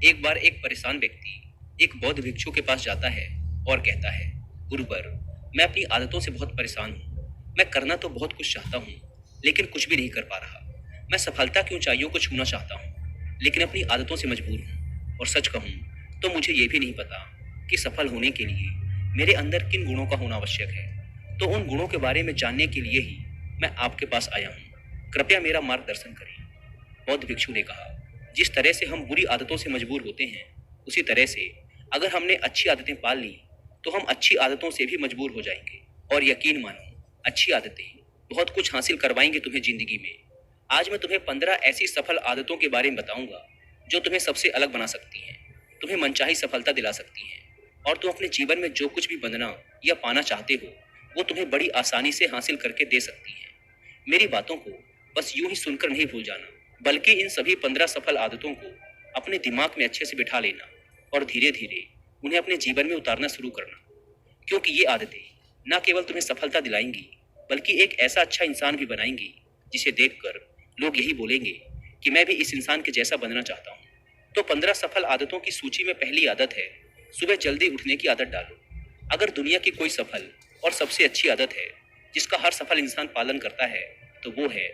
एक बार एक परेशान व्यक्ति एक बौद्ध भिक्षु के पास जाता है और कहता है, गुरुवर, मैं अपनी आदतों से बहुत परेशान हूँ। मैं करना तो बहुत कुछ चाहता हूँ, लेकिन कुछ भी नहीं कर पा रहा। मैं सफलता की ऊंचाइयों को छूना चाहता हूँ, लेकिन अपनी आदतों से मजबूर हूँ। और सच कहूँ तो मुझे ये भी नहीं पता कि सफल होने के लिए मेरे अंदर किन गुणों का होना आवश्यक है। तो उन गुणों के बारे में जानने के लिए ही मैं आपके पास आया हूँ। कृपया मेरा मार्गदर्शन करें। बौद्ध भिक्षु ने कहा, जिस तरह से हम बुरी आदतों से मजबूर होते हैं, उसी तरह से अगर हमने अच्छी आदतें पाल ली तो हम अच्छी आदतों से भी मजबूर हो जाएंगे। और यकीन मानो, अच्छी आदतें बहुत कुछ हासिल करवाएंगे तुम्हें जिंदगी में। आज मैं तुम्हें 15 ऐसी सफल आदतों के बारे में बताऊंगा जो तुम्हें सबसे अलग बना सकती हैं, तुम्हें मनचाही सफलता दिला सकती हैं, और तुम अपने जीवन में जो कुछ भी बनना या पाना चाहते हो वो तुम्हें बड़ी आसानी से हासिल करके दे सकती हैं। मेरी बातों को बस यूं ही सुनकर नहीं भूल जाना, बल्कि इन सभी 15 सफल आदतों को अपने दिमाग में अच्छे से बिठा लेना और धीरे धीरे उन्हें अपने जीवन में उतारना शुरू करना। क्योंकि ये आदतें न केवल तुम्हें सफलता दिलाएंगी, बल्कि एक ऐसा अच्छा इंसान भी बनाएंगी जिसे देखकर लोग यही बोलेंगे कि मैं भी इस इंसान के जैसा बनना चाहता हूँ। तो 15 सफल आदतों की सूची में पहली आदत है, सुबह जल्दी उठने की आदत डालो। अगर दुनिया की कोई सफल और सबसे अच्छी आदत है जिसका हर सफल इंसान पालन करता है, तो वो है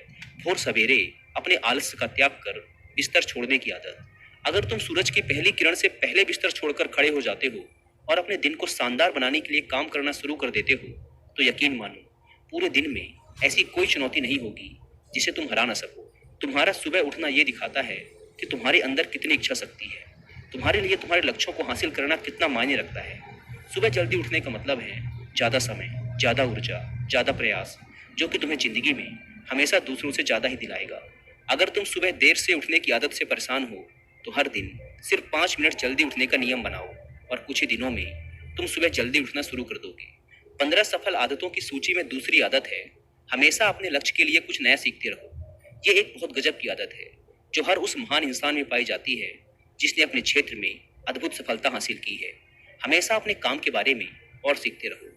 भोर सवेरे अपने आलस्य का त्याग कर बिस्तर छोड़ने की आदत। अगर तुम सूरज की पहली किरण से पहले बिस्तर छोड़कर खड़े हो जाते हो और अपने दिन को शानदार बनाने के लिए काम करना शुरू कर देते हो, तो यकीन मानो, पूरे दिन में ऐसी कोई चुनौती नहीं होगी जिसे तुम हरा ना सको। तुम्हारा सुबह उठना ये दिखाता है कि तुम्हारे अंदर कितनी इच्छा शक्ति है, तुम्हारे लिए तुम्हारे लक्ष्यों को हासिल करना कितना मायने रखता है। सुबह जल्दी उठने का मतलब है ज्यादा समय, ज्यादा ऊर्जा, ज्यादा प्रयास, जो कि तुम्हें जिंदगी में हमेशा दूसरों से ज्यादा ही दिलाएगा। अगर तुम सुबह देर से उठने की आदत से परेशान हो, तो हर दिन सिर्फ 5 मिनट जल्दी उठने का नियम बनाओ और कुछ ही दिनों में तुम सुबह जल्दी उठना शुरू कर दोगे। 15 सफल आदतों की सूची में दूसरी आदत है, हमेशा अपने लक्ष्य के लिए कुछ नया सीखते रहो। ये एक बहुत गजब की आदत है जो हर उस महान इंसान में पाई जाती है जिसने अपने क्षेत्र में अद्भुत सफलता हासिल की है। हमेशा अपने काम के बारे में और सीखते रहो।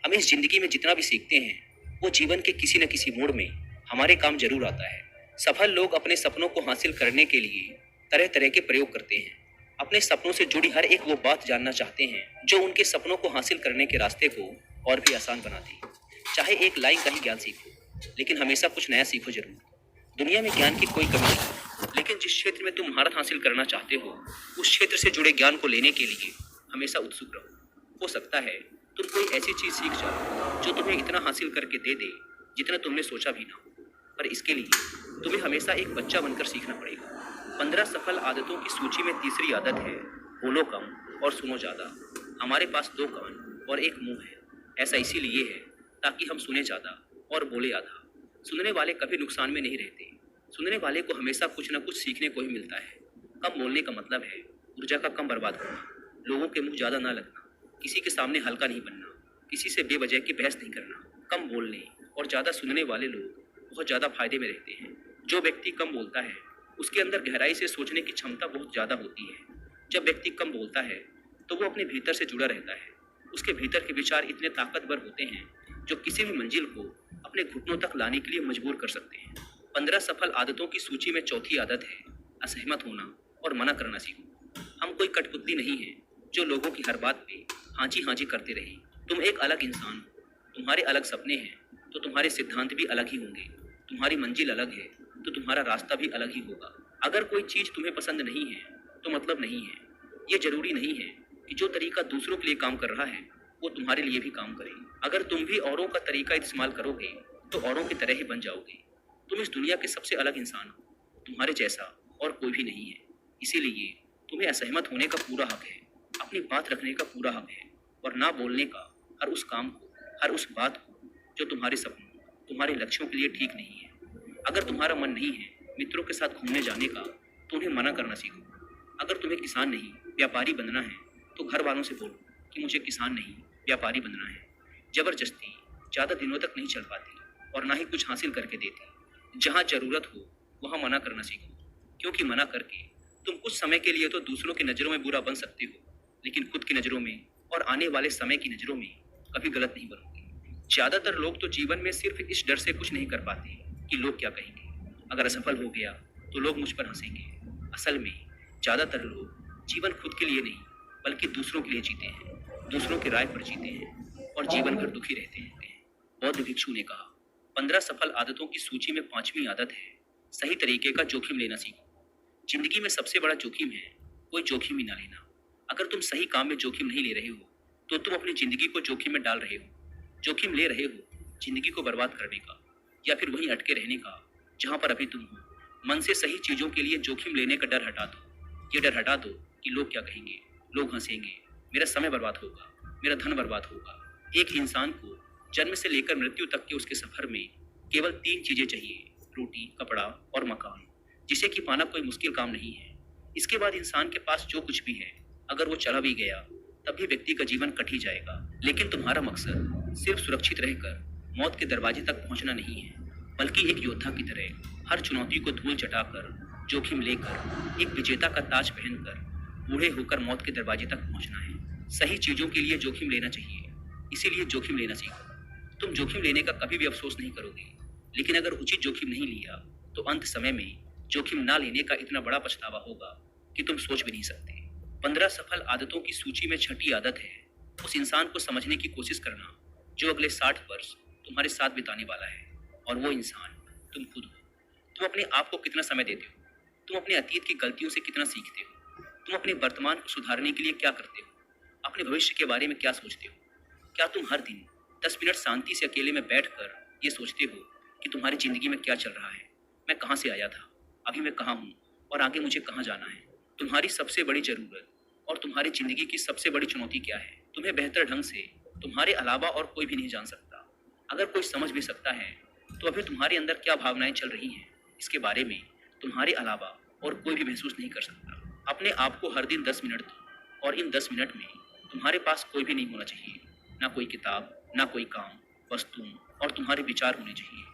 हम इस जिंदगी में जितना भी सीखते हैं वो जीवन के किसी न किसी मोड़ में हमारे काम जरूर आता है। सफल लोग अपने सपनों को हासिल करने के लिए तरह तरह के प्रयोग करते हैं। अपने सपनों से जुड़ी हर एक वो बात जानना चाहते हैं जो उनके सपनों को हासिल करने के रास्ते को और भी आसान बना दे। चाहे एक लाइन का ही ज्ञान सीखो, लेकिन हमेशा कुछ नया सीखो जरूर। दुनिया में ज्ञान की कोई कमी नहीं, लेकिन जिस क्षेत्र में तुम महारत हासिल करना चाहते हो उस क्षेत्र से जुड़े ज्ञान को लेने के लिए हमेशा उत्सुक रहो। हो सकता है तुम कोई ऐसी चीज सीख जाओ जो तुम्हें इतना हासिल करके दे दे जितना तुमने सोचा भी ना हो, पर इसके लिए तुम्हें हमेशा एक बच्चा बनकर सीखना पड़ेगा। 15 सफल आदतों की सूची में तीसरी आदत है, बोलो कम और सुनो ज्यादा। हमारे पास 2 कान और एक मुंह है। ऐसा इसीलिए है ताकि हम सुने ज्यादा और बोले आधा। सुनने वाले कभी नुकसान में नहीं रहते। सुनने वाले को हमेशा कुछ न कुछ सीखने को ही मिलता है। कम बोलने का मतलब है ऊर्जा का कम बर्बाद होना, लोगों के मुंह ज्यादा ना लगना, किसी के सामने हल्का नहीं बनना, किसी से बेवजह की बहस नहीं करना। कम बोलने और ज्यादा सुनने वाले लोग बहुत ज्यादा फायदे में रहते हैं। जो व्यक्ति कम बोलता है उसके अंदर गहराई से सोचने की क्षमता बहुत ज्यादा होती है। जब व्यक्ति कम बोलता है तो वो अपने भीतर से जुड़ा रहता है। उसके भीतर के विचार इतने ताकतवर होते हैं जो किसी भी मंजिल को अपने घुटनों तक लाने के लिए मजबूर कर सकते हैं। 15 सफल आदतों की सूची में चौथी आदत है, असहमत होना और मना करना सीखो। हम कोई कठपुतली नहीं है जो लोगों की हर बात पे हाँची हाँची करते रहे। तुम एक अलग इंसान हो, तुम्हारे अलग सपने हैं तो तुम्हारे सिद्धांत भी अलग ही होंगे। तुम्हारी मंजिल अलग है तो तुम्हारा रास्ता भी अलग ही होगा। अगर कोई चीज तुम्हें पसंद नहीं है तो मतलब नहीं है। ये जरूरी नहीं है कि जो तरीका दूसरों के लिए काम कर रहा है वो तुम्हारे लिए भी काम करे। अगर तुम भी औरों का तरीका इस्तेमाल करोगे तो औरों की तरह ही बन जाओगे। तुम इस दुनिया के सबसे अलग इंसान हो, तुम्हारे जैसा और कोई भी नहीं है। इसीलिए तुम्हें असहमत होने का पूरा हक है, अपनी बात रखने का पूरा हक है, और ना बोलने का हर उस काम को, हर उस बात को जो तुम्हारे सपनों, तुम्हारे लक्ष्यों के लिए ठीक नहीं है। अगर तुम्हारा मन नहीं है मित्रों के साथ घूमने जाने का तो उन्हें मना करना सीखो। अगर तुम्हें किसान नहीं व्यापारी बनना है तो घर वालों से बोलो कि मुझे किसान नहीं व्यापारी बनना है। जबरदस्ती ज्यादा दिनों तक नहीं चल पाती और ना ही कुछ हासिल करके देती। जहाँ जरूरत हो वहाँ मना करना सीखो, क्योंकि मना करके तुम कुछ समय के लिए तो दूसरों की नजरों में बुरा बन सकते हो, लेकिन खुद की नजरों में और आने वाले समय की नजरों में कभी गलत नहीं बनोगे। ज्यादातर लोग तो जीवन में सिर्फ इस डर से कुछ नहीं कर पाते कि लोग क्या कहेंगे। अगर असफल हो गया तो लोग मुझ पर हंसेंगे। असल में ज्यादातर लोग जीवन खुद के लिए नहीं बल्कि दूसरों के लिए जीते हैं, दूसरों की राय पर जीते हैं और जीवन भर दुखी रहते हैं। बौद्ध भिक्षु ने कहा, 15 सफल आदतों की सूची में 5वीं आदत है, सही तरीके का जोखिम लेना सीखो। जिंदगी में सबसे बड़ा जोखिम है कोई जोखिम ही ना लेना। अगर तुम सही काम में जोखिम नहीं ले रहे हो तो तुम अपनी जिंदगी को जोखिम में डाल रहे हो। जोखिम ले रहे हो जिंदगी को बर्बाद करने का या फिर वहीं अटके रहने का जहां पर अभी तुम हो। मन से सही चीजों के लिए जोखिम लेने का डर हटा दो। ये डर हटा दो कि लोग क्या कहेंगे, लोग हंसेंगे, मेरा समय बर्बाद होगा, मेरा धन बर्बाद होगा। एक इंसान को जन्म से लेकर मृत्यु तक के उसके सफर में केवल 3 चीजें चाहिए, रोटी, कपड़ा और मकान, जिसे कि पाना कोई मुश्किल काम नहीं है। इसके बाद इंसान के पास जो कुछ भी है, अगर वो चला भी गया तब भी व्यक्ति का जीवन कट ही जाएगा। लेकिन तुम्हारा मकसद सिर्फ सुरक्षित रहकर मौत के दरवाजे तक पहुंचना नहीं है, बल्कि एक योद्धा की तरह हर चुनौती को धूल चटाकर, जोखिम लेकर, एक विजेता का ताज पहनकर बूढ़े होकर मौत के दरवाजे तक पहुंचना है। सही चीजों के लिए जोखिम लेना चाहिए, इसीलिए जोखिम लेना सीखो। तुम जोखिम लेने का कभी भी अफसोस नहीं करोगे, लेकिन अगर उचित जोखिम नहीं लिया तो अंत समय में जोखिम ना लेने का इतना बड़ा पछतावा होगा कि तुम सोच भी नहीं सकते। 15 सफल आदतों की सूची में 6ठी आदत है उस इंसान को समझने की कोशिश करना जो अगले 60 वर्ष तुम्हारे साथ बिताने वाला है, और वो इंसान तुम खुद हो। तुम अपने आप को कितना समय देते हो, तुम अपने अतीत की गलतियों से कितना सीखते हो, तुम अपने वर्तमान को सुधारने के लिए क्या करते हो, अपने भविष्य के बारे में क्या सोचते हो। क्या तुम हर दिन 10 मिनट शांति से अकेले में बैठकर ये सोचते हो कि तुम्हारी जिंदगी में क्या चल रहा है, मैं कहाँ से आया था, अभी मैं कहाँ हूँ और आगे मुझे कहाँ जाना है। तुम्हारी सबसे बड़ी जरूरत और तुम्हारी जिंदगी की सबसे बड़ी चुनौती क्या है, तुम्हें बेहतर ढंग से तुम्हारे अलावा और कोई भी नहीं जान सकता। अगर कोई समझ भी सकता है तो अभी तुम्हारे अंदर क्या भावनाएं चल रही हैं, इसके बारे में तुम्हारे अलावा और कोई भी महसूस नहीं कर सकता। अपने आप को हर दिन 10 मिनट दो, और इन 10 मिनट में तुम्हारे पास कोई भी नहीं होना चाहिए, ना कोई किताब, ना कोई काम, बस तुम और तुम्हारे विचार होने चाहिए।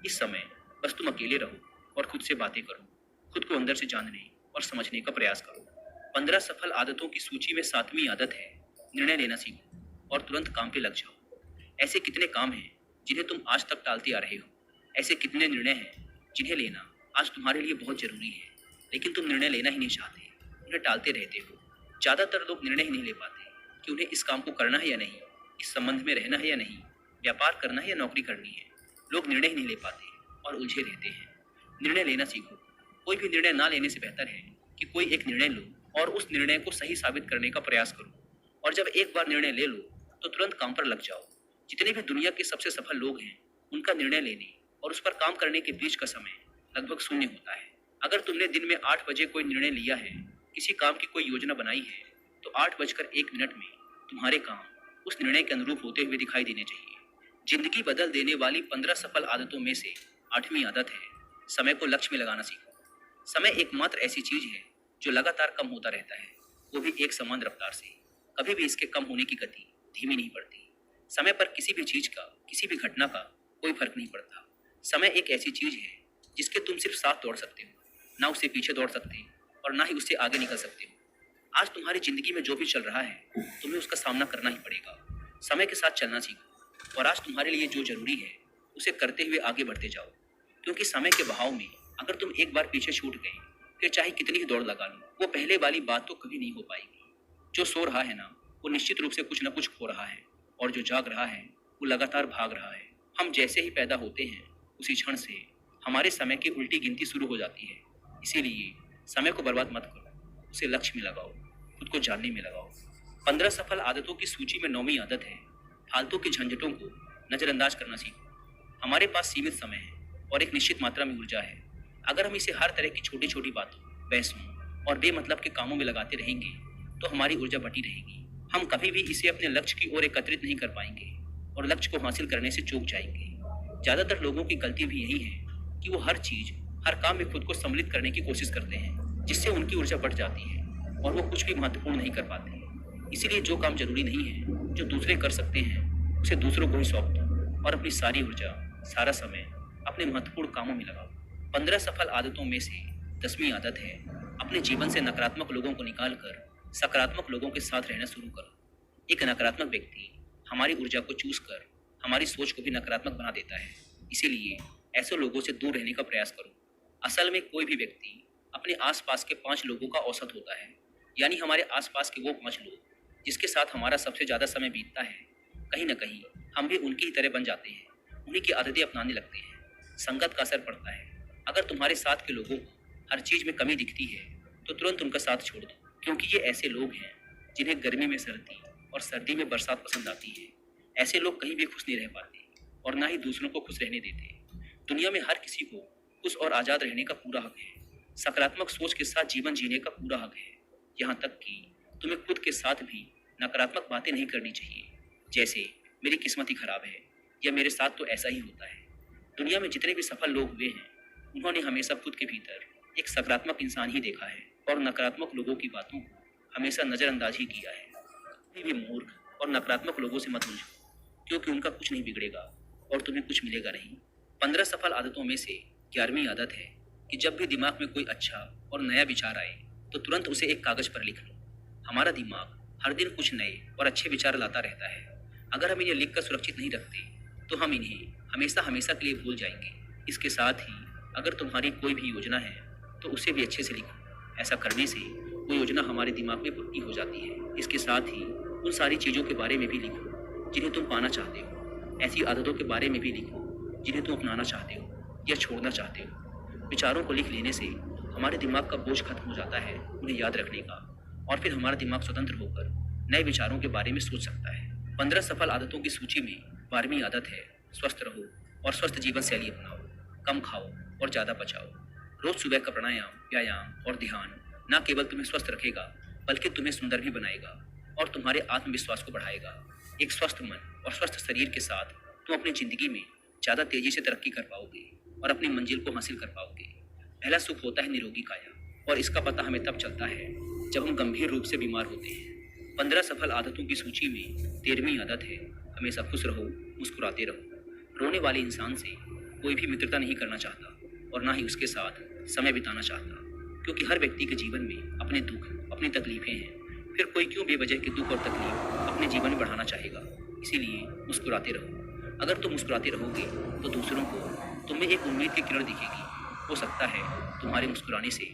इस समय बस तुम अकेले रहो और खुद से बातें करो, खुद को अंदर से जानने और समझने का प्रयास करो। 15 सफल आदतों की सूची में 7वीं आदत है निर्णय लेना सीखो और तुरंत काम पे लग जाओ। ऐसे कितने काम हैं जिन्हें तुम आज तक टालते आ रहे हो, ऐसे कितने निर्णय हैं जिन्हें लेना आज तुम्हारे लिए बहुत जरूरी है, लेकिन तुम निर्णय लेना ही नहीं चाहते, उन्हें टालते रहते हो। ज्यादातर लोग निर्णय ही नहीं ले पाते कि उन्हें इस काम को करना है या नहीं, इस संबंध में रहना है या नहीं, व्यापार करना है या नौकरी करनी है। लोग निर्णय ही नहीं ले पाते और उलझे रहते हैं। निर्णय लेना सीखो। कोई भी निर्णय ना लेने से बेहतर है कि कोई एक निर्णय लो और उस निर्णय को सही साबित करने का प्रयास करो। और जब एक बार निर्णय ले लो तो तुरंत काम पर लग जाओ। जितने भी दुनिया के सबसे सफल लोग हैं, उनका निर्णय लेने और उस पर काम करने के बीच का समय लगभग शून्य होता है। अगर तुमने दिन में 8 बजे कोई निर्णय लिया है, किसी काम की कोई योजना बनाई है, तो 8:01 में तुम्हारे काम उस निर्णय के अनुरूप होते हुए दिखाई देने चाहिए। जिंदगी बदल देने वाली 15 सफल आदतों में से 8वीं आदत है समय को लक्ष्य में लगाना सीखो। समय एकमात्र ऐसी चीज है जो लगातार कम होता रहता है, वो भी एक समान रफ्तार से। कभी भी इसके कम होने की गति धीमी नहीं पड़ती। समय पर किसी भी चीज का, किसी भी घटना का कोई फर्क नहीं पड़ता। समय एक ऐसी चीज है जिसके तुम सिर्फ साथ दौड़ सकते हो, ना उससे पीछे दौड़ सकते और ना ही उससे आगे निकल सकते हो। आज तुम्हारी जिंदगी में जो भी चल रहा है, तुम्हें उसका सामना करना ही पड़ेगा। समय के साथ चलना सीखो और आज तुम्हारे लिए जो जरूरी है उसे करते हुए आगे बढ़ते जाओ, क्योंकि समय के बहाव में अगर तुम एक बार पीछे छूट गए, फिर चाहे कितनी ही दौड़ लगा लो, वो पहले वाली बात तो कभी नहीं हो पाएगी। जो सो रहा है ना, वो निश्चित रूप से कुछ ना कुछ खो रहा है, और जो जाग रहा है वो लगातार भाग रहा है। हम जैसे ही पैदा होते हैं, उसी क्षण से हमारे समय की उल्टी गिनती शुरू हो जाती है। इसीलिए समय को बर्बाद मत करो, उसे लक्ष्य में लगाओ, खुद को जानने में लगाओ। 15 सफल आदतों की सूची में 9वीं आदत है फालतू की झंझटों को नजरअंदाज करना सीखो। हमारे पास सीमित समय है और एक निश्चित मात्रा में ऊर्जा है। अगर हम इसे हर तरह की छोटी छोटी बातों, बहसों और बेमतलब के कामों में लगाते रहेंगे तो हमारी ऊर्जा बटी रहेगी। हम कभी भी इसे अपने लक्ष्य की ओर एकत्रित नहीं कर पाएंगे और लक्ष्य को हासिल करने से चूक जाएंगे। ज्यादातर लोगों की गलती भी यही है कि वो हर चीज, हर काम में खुद को सम्मिलित करने की कोशिश करते हैं, जिससे उनकी ऊर्जा बढ़ जाती है और वो कुछ भी महत्वपूर्ण नहीं कर पाते। इसीलिए जो काम जरूरी नहीं है, जो दूसरे कर सकते हैं, उसे दूसरों को ही सौंप दो और अपनी सारी ऊर्जा, सारा समय अपने महत्वपूर्ण कामों में लगाओ। 15 सफल आदतों में से 10वीं आदत है अपने जीवन से नकारात्मक लोगों को निकालकर सकारात्मक लोगों के साथ रहना शुरू करो। एक नकारात्मक व्यक्ति हमारी ऊर्जा को चूस कर हमारी सोच को भी नकारात्मक बना देता है। इसीलिए ऐसे लोगों से दूर रहने का प्रयास करो। असल में कोई भी व्यक्ति अपने आसपास के 5 लोगों का औसत होता है। यानी हमारे आसपास के वो 5 लोग जिसके साथ हमारा सबसे ज़्यादा समय बीतता है, कहीं न कहीं हम भी उनकी ही तरह बन जाते हैं, उन्हीं की आदतें अपनाने लगते हैं। संगत का असर पड़ता है। अगर तुम्हारे साथ के लोगों को हर चीज़ में कमी दिखती है, तो तुरंत उनका साथ छोड़ दो, क्योंकि ये ऐसे लोग हैं जिन्हें गर्मी में सर्दी और सर्दी में बरसात पसंद आती है। ऐसे लोग कहीं भी खुश नहीं रह पाते और ना ही दूसरों को खुश रहने देते। दुनिया में हर किसी को खुश और आज़ाद रहने का पूरा हक है। सकारात्मक सोच के साथ जीवन जीने का पूरा हक है। यहाँ तक कि तुम्हें खुद के साथ भी नकारात्मक बातें नहीं करनी चाहिए, जैसे मेरी किस्मत ही खराब है या मेरे साथ तो ऐसा ही होता है। दुनिया में जितने भी सफल लोग हुए हैं, उन्होंने हमेशा खुद के भीतर एक सकारात्मक इंसान ही देखा है और नकारात्मक लोगों की बातों को हमेशा नज़रअंदाज ही किया है। कभी भी मूर्ख और नकारात्मक लोगों से मत उलझो, क्योंकि उनका कुछ नहीं बिगड़ेगा और तुम्हें कुछ मिलेगा नहीं। 15 सफल आदतों में से 11वीं आदत है कि जब भी दिमाग में कोई अच्छा और नया विचार आए, तो तुरंत उसे एक कागज पर लिख लो। हमारा दिमाग हर दिन कुछ नए और अच्छे विचार लाता रहता है। अगर हम इन्हें लिखकर सुरक्षित नहीं रखते, तो हम इन्हें हमेशा हमेशा के लिए भूल जाएंगे। इसके साथ ही अगर तुम्हारी कोई भी योजना है, तो उसे भी अच्छे से लिखो। ऐसा करने से वो योजना हमारे दिमाग में पक्की हो जाती है। इसके साथ ही उन सारी चीज़ों के बारे में भी लिखो जिन्हें तुम पाना चाहते हो। ऐसी आदतों के बारे में भी लिखो जिन्हें तुम अपनाना चाहते हो या छोड़ना चाहते हो। विचारों को लिख लेने से हमारे दिमाग का बोझ खत्म हो जाता है उन्हें याद रखने का, और फिर हमारा दिमाग स्वतंत्र होकर नए विचारों के बारे में सोच सकता है। 15 सफल आदतों की सूची में 12वीं आदत है स्वस्थ रहो और स्वस्थ जीवन शैली अपनाओ। कम खाओ और ज़्यादा बचाओ। रोज सुबह का प्राणायाम, व्यायाम और ध्यान न केवल तुम्हें स्वस्थ रखेगा, बल्कि तुम्हें सुंदर भी बनाएगा और तुम्हारे आत्मविश्वास को बढ़ाएगा। एक स्वस्थ मन और स्वस्थ शरीर के साथ तुम अपनी जिंदगी में ज़्यादा तेजी से तरक्की कर पाओगे और अपनी मंजिल को हासिल कर पाओगे। पहला सुख होता है निरोगी काया, और इसका पता हमें तब चलता है जब हम गंभीर रूप से बीमार होते हैं। 15 सफल आदतों की सूची में 13वीं आदत है हमेशा खुश रहो, मुस्कुराते रहो। रोने वाले इंसान से कोई भी मित्रता नहीं करना चाहता और ना ही उसके साथ समय बिताना चाहता, क्योंकि हर व्यक्ति के जीवन में अपने दुख, अपनी तकलीफें हैं। फिर कोई क्यों बेवजह के दुख और तकलीफ अपने जीवन में बढ़ाना चाहेगा। इसीलिए मुस्कुराते रहो। अगर तुम मुस्कुराते रहोगे, तो दूसरों को तुम में एक उम्मीद की किरण दिखेगी। हो सकता है तुम्हारे मुस्कुराने से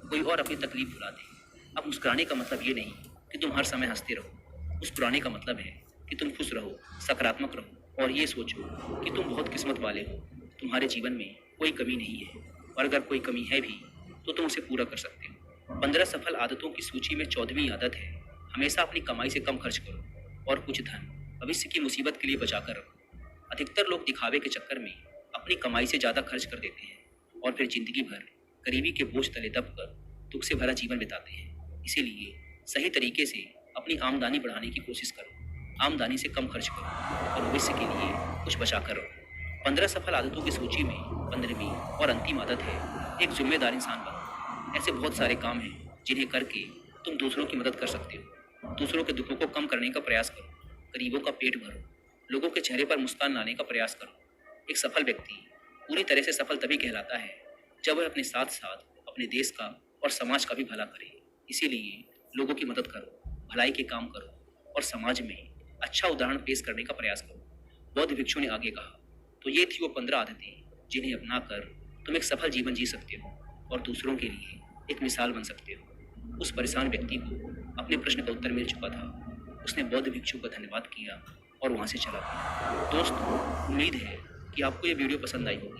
कोई और अपनी तकलीफ भुला दे। अब मुस्कुराने का मतलब ये नहीं कि तुम हर समय हंसते रहो। मुस्कुराने का मतलब है कि तुम खुश रहो, सकारात्मक रहो और ये सोचो कि तुम बहुत किस्मत वाले हो। तुम्हारे जीवन में कोई कमी नहीं है, और अगर कोई कमी है भी तो तुम उसे पूरा कर सकते हो। 15 सफल आदतों की सूची में 14वीं आदत है हमेशा अपनी कमाई से कम खर्च करो और कुछ धन भविष्य की मुसीबत के लिए बचा कर रखो। अधिकतर लोग दिखावे के चक्कर में अपनी कमाई से ज़्यादा खर्च कर देते हैं और फिर जिंदगी भर गरीबी के बोझ तले दबकर दुख से भरा जीवन बिताते हैं। इसीलिए सही तरीके से अपनी आमदनी बढ़ाने की कोशिश करो। आमदनी से कम खर्च करो और भविष्य के लिए कुछ बचा कर रखो। 15 सफल आदतों की सूची में 15वीं और अंतिम आदत है एक जिम्मेदार इंसान बनो। ऐसे बहुत सारे काम हैं जिन्हें करके तुम दूसरों की मदद कर सकते हो। दूसरों के दुखों को कम करने का प्रयास करो, गरीबों का पेट भरो, लोगों के चेहरे पर मुस्कान लाने का प्रयास करो। एक सफल व्यक्ति पूरी तरह से सफल तभी कहलाता है जब वह अपने साथ साथ अपने देश का और समाज का भी भला करे। इसीलिए लोगों की मदद करो, भलाई के काम करो और समाज में अच्छा उदाहरण पेश करने का प्रयास करो। बौद्ध भिक्षु ने आगे कहा। तो ये थी वो 15 आदतें जिन्हें अपनाकर तुम एक सफल जीवन जी सकते हो और दूसरों के लिए एक मिसाल बन सकते हो। उस परेशान व्यक्ति को अपने प्रश्न का उत्तर मिल चुका था। उसने बौद्ध भिक्षु का धन्यवाद किया और वहाँ से चला गया। दोस्तों, उम्मीद है कि आपको ये वीडियो पसंद आई होगी।